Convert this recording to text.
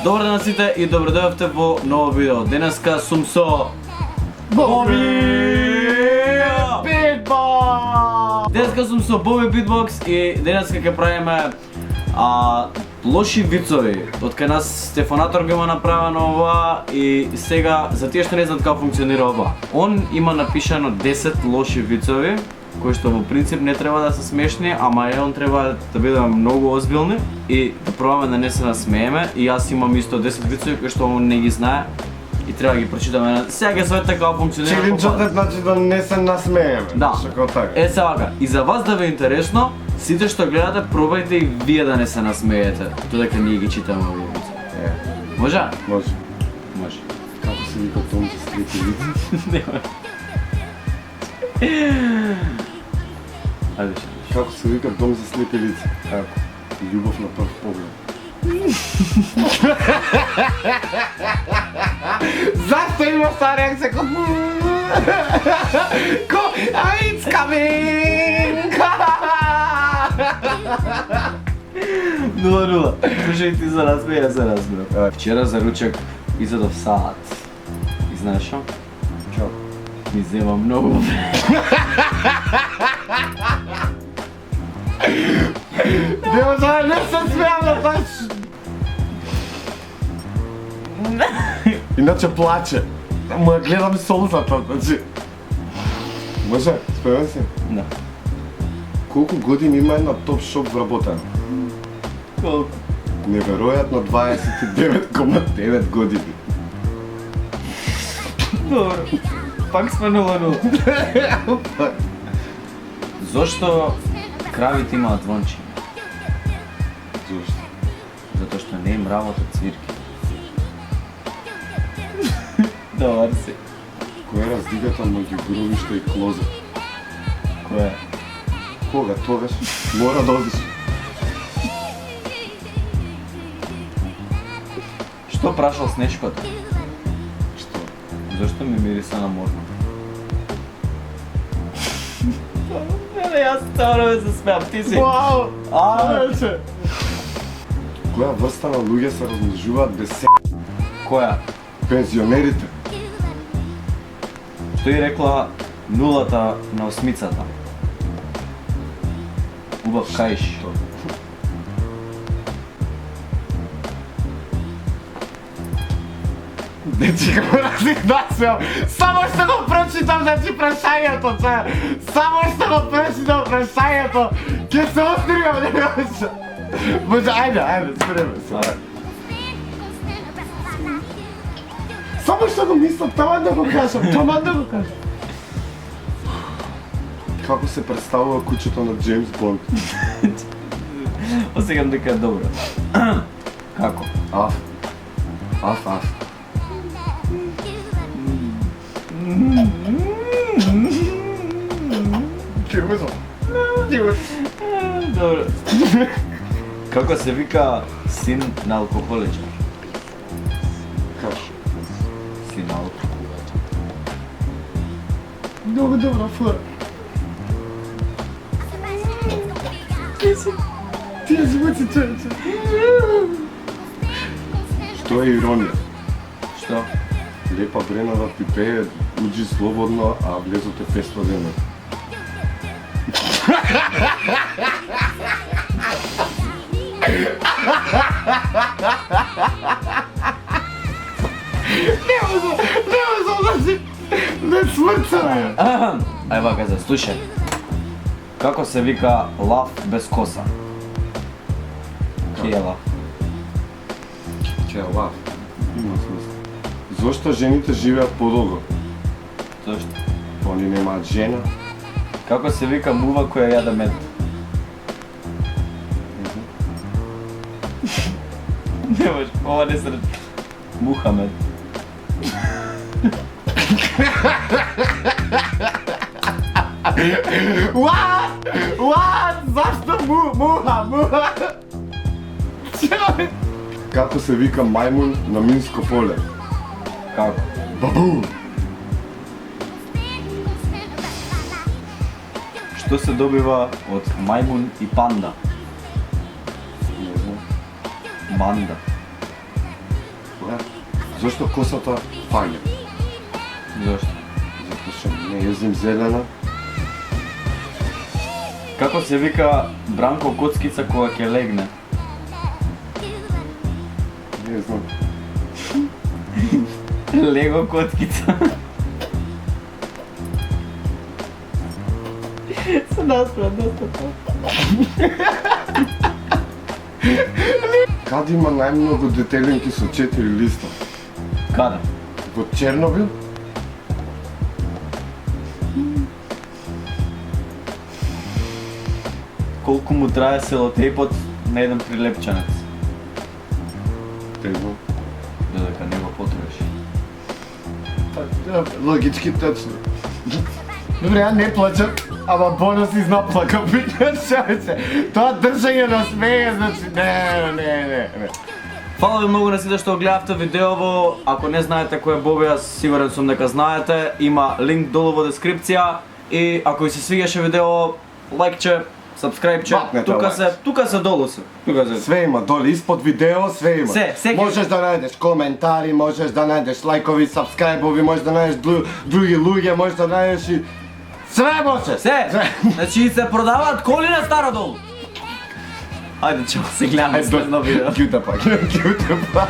Добар ден на сите и добро дојавте во ново видео. Денеска сум со Боби Битбокс. Денеска сум со Боби Битбокс и денеска ќе правиме лоши вицови. Од кај нас Стефанатор го има направено ова и сега за тие што не знаат како функционира ова. Он има напишано 10 лоши вицови кои што во принцип не треба да се смешни, ама он треба да бидеме многу озбилни и да пробаме да не се насмееме. И јас имам исто 10 вицови кои што он не ги знае и треба да ги прочитаме. Сега ќе свете како функционира. Челенџот е значи да не се насмееме. Да. Како така. Е сега, и за вас да ви е интересно, сите што гледате, пробајте и вие да не се насмеете, додека ние ги читаме овие вицови. Може? Може. Може. Како се вика том за слепи лица? Нема. Ајде ще. Како се вика дом за слепи лица? Како? Љубов на прв поглед. Зашто има таа реакција ко it's coming! 0-0. Слушај ти за размеја, ја се разбирам. Вчера за ручек изедов саат. И знаеш што? Чао. Ми зема многу време. Девојка, не се смеам на таа. Иначе плаче. Ма гледам солзата, значи. Може, спремен си? Да. Колку години има една топ шоп вработена? Колку? Неверојатно 29,9 години. Добро. Пак сме 0-0. Зошто кравите имаат звончиња? Зошто? Затоа што не им работат цвирки. Добар си. Која е разликата меѓу гробиште и клозет? Која? Кога тогаш мора да одиш? Што прашал Снешкото? Што? Зошто ми мириса на морно? Не, јас ставно ме се смеам, ти си. Вау! А, Која врста на луѓе се размножуваат без се? која? Пензионерите. Што и рекла нулата на осмицата? Убав каиш. Дечи, како разигнасијам. Само што го прочитам, значи прашањето, само што го прочитам прашањето, ќе се остријам, не може. Може, ајде, спреме се. Само што го мислам, таман да го кажам. Како се представува куќето на Джеймс Бонд? Осегам дека е добро. Како? Аф. Добро. Како се вика син на алкохоличар? Како? Син на алкохоличар. Много добра фора. Тие звуци, човече. Што е иронија? Што? Лепа бренава пипее, уđи слободно, а влезот е 500 дена. Не сврца! Ај вака за, слушај. Како се вика лав без коса? Ке е лав? Че лав. Има смисла. Зошто жените живеат подолго? Зошто? Они немаат жена. Како се вика мува која јаде мед? Не може, ова не се рече. Мухамед. What? Зашто муха? Како се вика мајмун на минско поле? Како? Бабу! Што се добива од мајмун и панда? Не знам. Манда. Зошто косата паѓа? Зошто? Затоа што не језим зелена. Како се вика Бранко коцкица кога ќе легне? Не знам. Лего коцкица. Се насмеа доста. Каде има најмногу детеленки со 4 листа? Каде? Во Чернобил? Колку му трае селотейпот на еден прилепчанец? Тежно. Додека не го потроиш. Логички точно. Добре, ја не плачам, ама бонус изнаплака пикачавице. Тоа држање на смеја, значи, не. Фала ви многу на сите што гледавте видеово. Ако не знаете кој е Боби, јас сигурен сум дека знаете. Има линк долу во дескрипција. И ако ви се свигаше видео, лайкче, сабскрајбче. Мапнете Тука се долу се. Све има, доле испод видео, све има. Се, Можеш да најдеш коментари, можеш да најдеш лајкови, сабскрајбови, можеш да најдеш други луѓе, можеш да најдеш и... Све може! Се! Значи се продаваат коли на Стара Долу. Ајде, чао, се гледаме след нови видео. Кјута па.